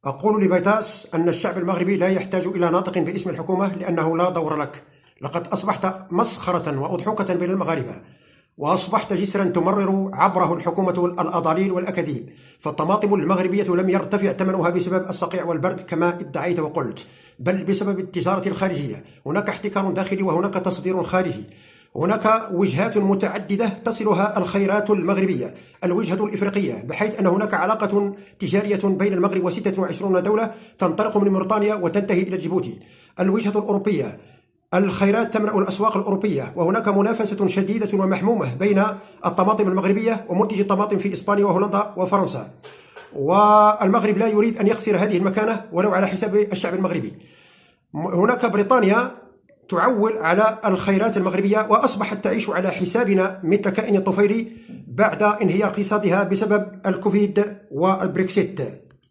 أقول لبيطاس أن الشعب المغربي لا يحتاج إلى ناطق باسم الحكومة لأنه لا دور لك. لقد أصبحت مسخرة وأضحوكة بين المغاربة، وأصبحت جسرا تمرر عبره الحكومة الأضاليل والأكاذيب. فالطماطم المغربية لم يرتفع ثمنها بسبب الصقيع والبرد كما ادعيت وقلت، بل بسبب التجارة الخارجية. هناك احتكار داخلي وهناك تصدير خارجي. هناك وجهات متعددة تصلها الخيرات المغربية. الوجهة الإفريقية، بحيث أن هناك علاقة تجارية بين المغرب و26 دولة تنطلق من موريتانيا وتنتهي إلى جيبوتي. الوجهة الأوروبية، الخيرات تملأ الأسواق الأوروبية، وهناك منافسة شديدة ومحمومة بين الطماطم المغربية ومنتجي الطماطم في إسبانيا وهولندا وفرنسا. والمغرب لا يريد أن يخسر هذه المكانة ولو على حساب الشعب المغربي. هناك بريطانيا تعول على الخيرات المغربية وأصبحت تعيش على حسابنا مثل كائن الطفيلي بعد انهيار اقتصادها بسبب الكوفيد والبريكسيت.